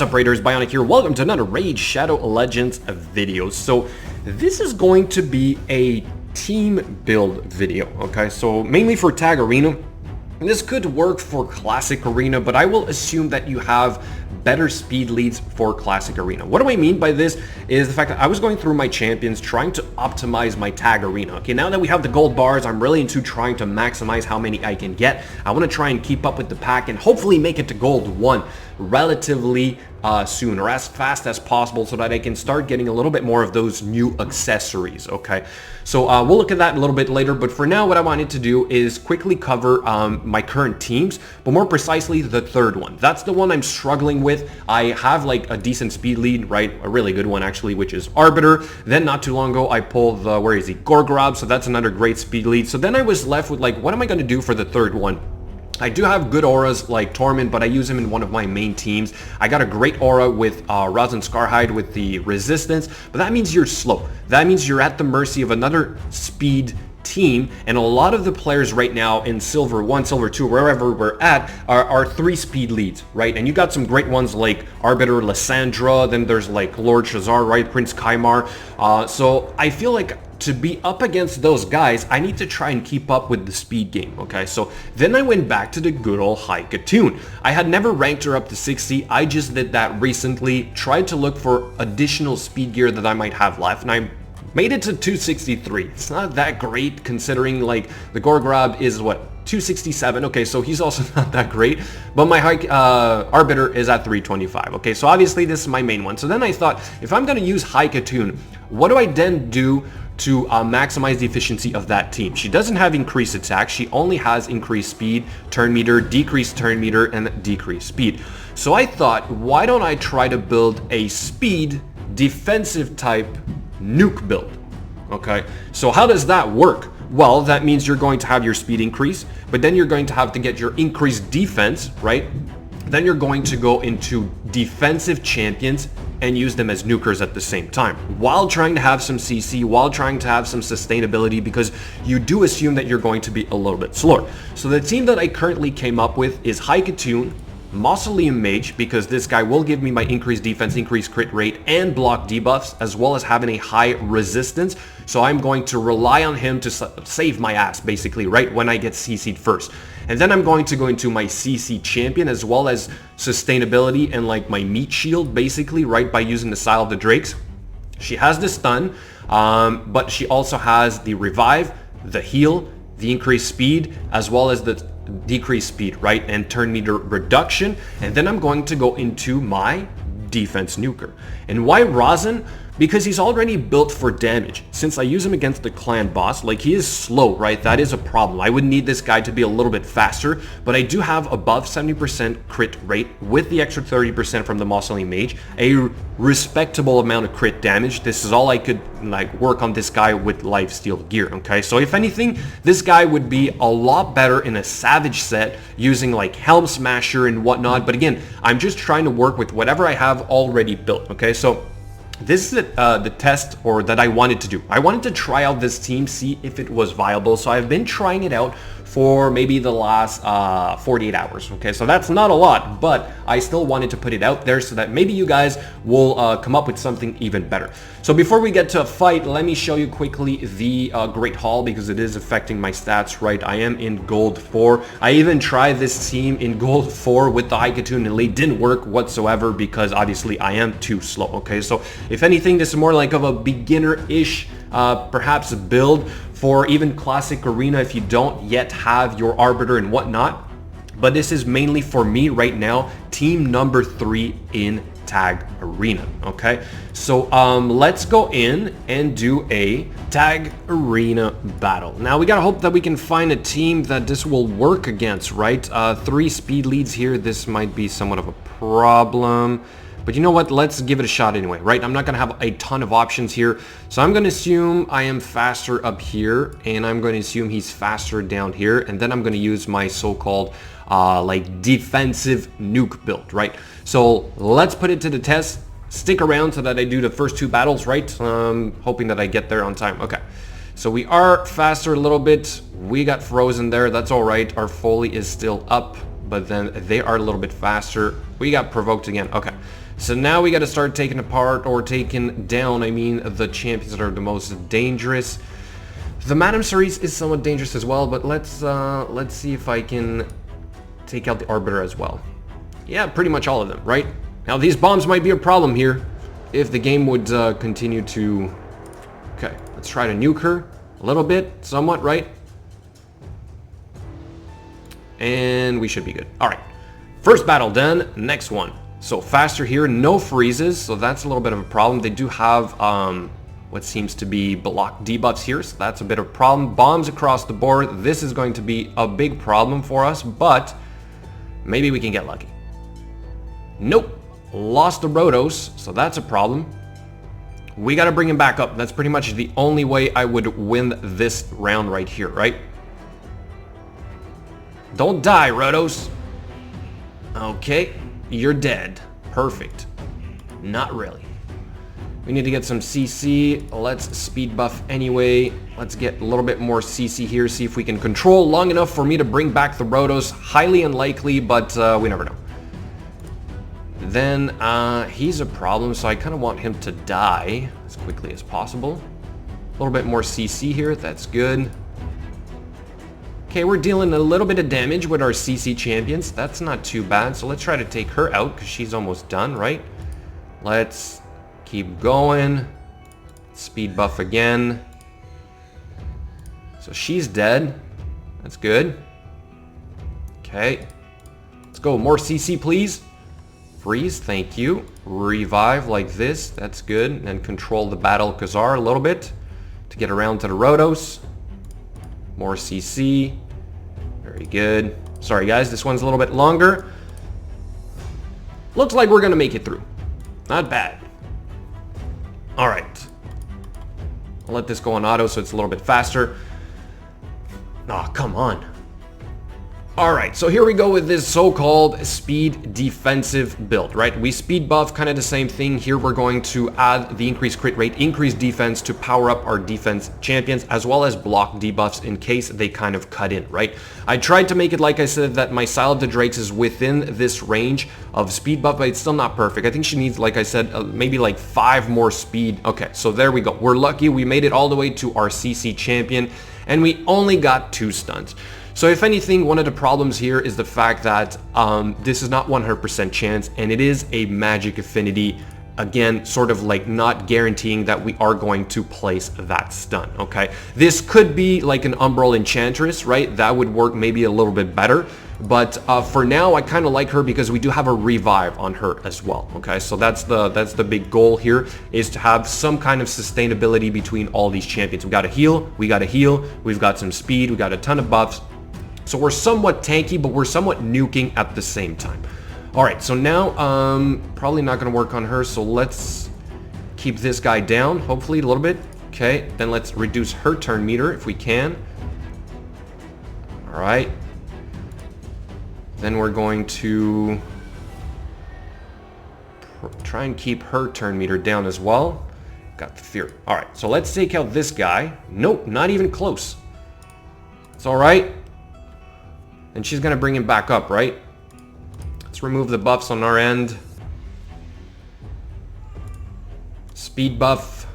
What's up, Raiders? Bionic here. Welcome to another Raid Shadow Legends video. So this is going to be a team build video, okay? So mainly for Tag Arena. This could work for Classic Arena, but I will assume that you have better speed leads for Classic Arena. What do I mean by this is the fact that I was going through my champions trying to optimize my Tag Arena. Okay, now that we have the gold bars, I'm really into trying to maximize how many I can get. I want to try and keep up with the pack and hopefully make it to gold 1 relatively soon, or as fast as possible, so that I can start getting a little bit more of those new accessories. Okay, so we'll look at that a little bit later, but for now what I wanted to do is quickly cover my current teams, but more precisely the third one. That's the one I'm struggling with. I have like a decent speed lead, right? A really good one actually, which is Arbiter. Then not too long ago I pulled the, where is he, Gorgrab, so that's another great speed lead. So then I was left with like, what am I going to do for the third one? I do have good auras like Torment, but I use him in one of my main teams. I got a great aura with Rosin Scarhide with the resistance, but that means you're slow. That means you're at the mercy of another speed team, and a lot of the players right now in Silver 1, Silver 2, wherever we're at, are 3 speed leads, right? And you got some great ones like Arbiter, Lysandra, then there's like Lord Shazar, right? Prince Kaimar. So I feel like to be up against those guys, I need to try and keep up with the speed game, okay? So then I went back to the good old Haikatoon. I had never ranked her up to 60. I just did that recently, tried to look for additional speed gear that I might have left, and I made it to 263. It's not that great considering like the Gorgrab is what, 267. Okay, so he's also not that great, but my Arbiter is at 325. Okay, so obviously this is my main one. So then I thought, if I'm going to use Haikatoon, what do I then do to maximize the efficiency of that team? She doesn't have increased attack. She only has increased speed, turn meter, decreased turn meter, and decreased speed. So I thought, why don't I try to build a speed defensive type nuke build? Okay, so how does that work? Well, that means you're going to have your speed increase, but then you're going to have to get your increased defense, right? Then you're going to go into defensive champions and use them as nukers at the same time, while trying to have some CC, while trying to have some sustainability, because you do assume that you're going to be a little bit slower. So the team that I currently came up with is Haikatoon, Mausoleum Mage, because this guy will give me my increased defense, increased crit rate, and block debuffs, as well as having a high resistance. So I'm going to rely on him to save my ass, basically, right when I get CC'd first. And then I'm going to go into my CC champion, as well as sustainability and like my meat shield, basically, right, by using the Sile of the Drakes. She has the stun, but she also has the revive, the heal, the increased speed, as well as the decreased speed, right, and turn meter reduction. And then I'm going to go into my defense nuker. And why Rosin? Because he's already built for damage. Since I use him against the clan boss, like, he is slow, right? That is a problem. I would need this guy to be a little bit faster, but I do have above 70% crit rate with the extra 30% from the Mausoleum Mage, a respectable amount of crit damage. This is all I could like work on this guy with lifesteal gear, okay? So if anything, this guy would be a lot better in a Savage set using like Helm Smasher and whatnot, but again, I'm just trying to work with whatever I have already built, okay? So this is the test, or that I wanted to do. I wanted to try out this team, see if it was viable. So I've been trying it out for maybe the last 48 hours. Okay, so that's not a lot, but I still wanted to put it out there so that maybe you guys will come up with something even better. So before we get to a fight, let me show you quickly the Great Hall, because it is affecting my stats, right? I am in gold 4. I even tried this team in gold 4 with the Haikatoon Elite. Didn't work whatsoever because obviously I am too slow, okay? So if anything, this is more like of a beginner-ish perhaps build for even Classic Arena if you don't yet have your Arbiter and whatnot. But this is mainly for me right now, team number 3 in Tag Arena, okay? So let's go in and do a Tag Arena battle. Now we gotta hope that we can find a team that this will work against, right? 3 speed leads here, this might be somewhat of a problem. But you know what? Let's give it a shot anyway, right? I'm not going to have a ton of options here. So I'm going to assume I am faster up here, and I'm going to assume he's faster down here. And then I'm going to use my so-called like defensive nuke build, right? So let's put it to the test. Stick around so that I do the first 2 battles, right? Hoping that I get there on time. Okay. So we are faster a little bit. We got frozen there. That's all right. Our Foley is still up, but then they are a little bit faster. We got provoked again. Okay. So now we got to start taking apart, or taking down, I mean, the champions that are the most dangerous. The Madam Cerise is somewhat dangerous as well, but let's see if I can take out the Arbiter as well. Yeah, pretty much all of them, right? Now these bombs might be a problem here if the game would continue to... Okay, let's try to nuke her a little bit, somewhat, right? And we should be good. All right, first battle done, next one. So faster here, no freezes, so that's a little bit of a problem. They do have what seems to be block debuffs here, so that's a bit of a problem. Bombs across the board, this is going to be a big problem for us, but maybe we can get lucky. Nope, lost the Rotos, so that's a problem. We got to bring him back up. That's pretty much the only way I would win this round right here, right? Don't die, Rotos. Okay. You're dead. Perfect. Not really. We need to get some CC. Let's speed buff anyway. Let's get a little bit more CC here. See if we can control long enough for me to bring back the Rotos. Highly unlikely, but we never know. Then he's a problem, so I kind of want him to die as quickly as possible. A little bit more CC here. That's good. Okay, we're dealing a little bit of damage with our CC champions. That's not too bad. So let's try to take her out because she's almost done, right? Let's keep going. Speed buff again. So she's dead. That's good. Okay. Let's go. More CC, please. Freeze. Thank you. Revive like this. That's good. And control the battle Khazar a little bit to get around to the Rotos. More CC. Very good. Sorry guys, this one's a little bit longer. Looks like we're gonna make it through. Not bad. Alright. I'll let this go on auto so it's a little bit faster. Oh, come on. Alright, so here we go with this so-called speed defensive build, right? We speed buff, kind of the same thing. Here we're going to add the increased crit rate, increased defense to power up our defense champions, as well as block debuffs in case they kind of cut in, right? I tried to make it, like I said, that my Sile of the Drakes is within this range of speed buff, but it's still not perfect. I think she needs, like I said, maybe like 5 more speed. Okay, so there we go. We're lucky. We made it all the way to our CC champion, and we only got 2 stuns. So if anything, one of the problems here is the fact that this is not 100% chance, and it is a magic affinity. Again, sort of like not guaranteeing that we are going to place that stun, okay? This could be like an Umbral Enchantress, right? That would work maybe a little bit better. But for now, I kind of like her because we do have a revive on her as well, okay? So that's the big goal here, is to have some kind of sustainability between all these champions. We got to heal, we've got some speed, we got a ton of buffs. So we're somewhat tanky, but we're somewhat nuking at the same time. All right, so now probably not going to work on her, so let's keep this guy down, hopefully a little bit. Okay, then let's reduce her turn meter if we can. All right. Then we're going to try and keep her turn meter down as well. Got the fear. All right, so let's take out this guy. Nope, not even close. It's all right. And she's going to bring him back up, right? Let's remove the buffs on our end. Speed buff.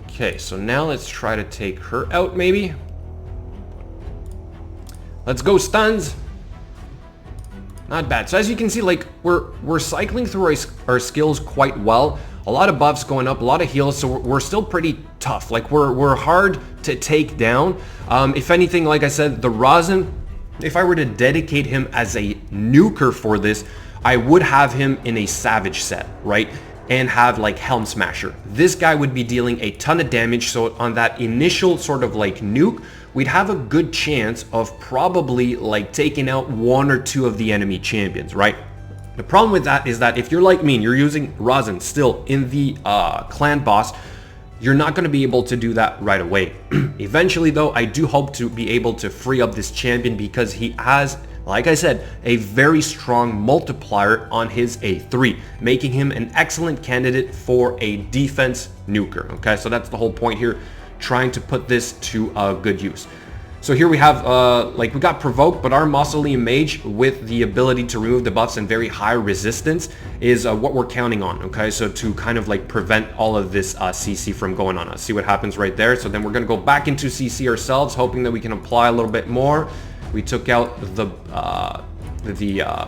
Okay, so now let's try to take her out, maybe. Let's go stuns. Not bad. So as you can see, like we're cycling through our skills quite well. A lot of buffs going up, a lot of heals, so we're still pretty tough. Like we're hard to take down. If anything, like I said, the Rosin, if I were to dedicate him as a nuker for this, I would have him in a Savage set, right? And have like Helm Smasher. This guy would be dealing a ton of damage, so on that initial sort of like nuke, we'd have a good chance of probably like taking out 1 or 2 of the enemy champions, right? The problem with that is that if you're like me and you're using Rosin still in the clan boss, you're not going to be able to do that right away. Eventually though, I do hope to be able to free up this champion because he has, like I said, a very strong multiplier on his A3, making him an excellent candidate for a defense nuker. Okay, so that's the whole point here, trying to put this to good use. So here we have, like we got Provoked, but our Mausoleum Mage with the ability to remove debuffs and very high resistance is what we're counting on, okay? So to kind of like prevent all of this CC from going on us. See what happens right there? So then we're gonna go back into CC ourselves, hoping that we can apply a little bit more. We took out the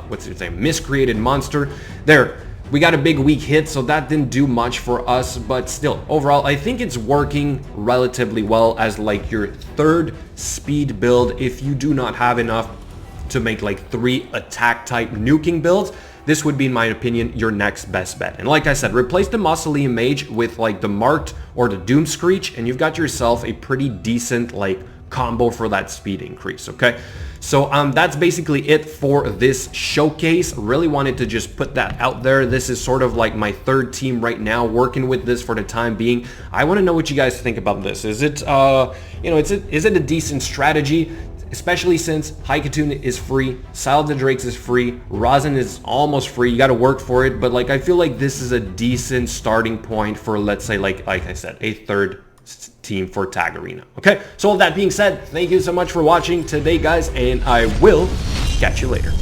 what's its name? Miscreated monster. There. We got a big weak hit, so that didn't do much for us, but still, overall, I think it's working relatively well as like your third speed build. If you do not have enough to make like 3 attack type nuking builds, this would be, in my opinion, your next best bet. And like I said, replace the Mausoleum Mage with like the Marked or the Doom Screech, and you've got yourself a pretty decent like combo for that speed increase, okay? So that's basically it for this showcase. Really wanted to just put that out there. This is sort of like my third team right now working with this for the time being. I want to know what you guys think about this. Is it, you know, is it a decent strategy? Especially since Haikatun is free, Sile of the Drakes is free, Rosin is almost free, you gotta work for it, but like I feel like this is a decent starting point for, let's say, like I said, a third team for Tag Arena. Okay, so with that being said, thank you so much for watching today, guys, and I will catch you later.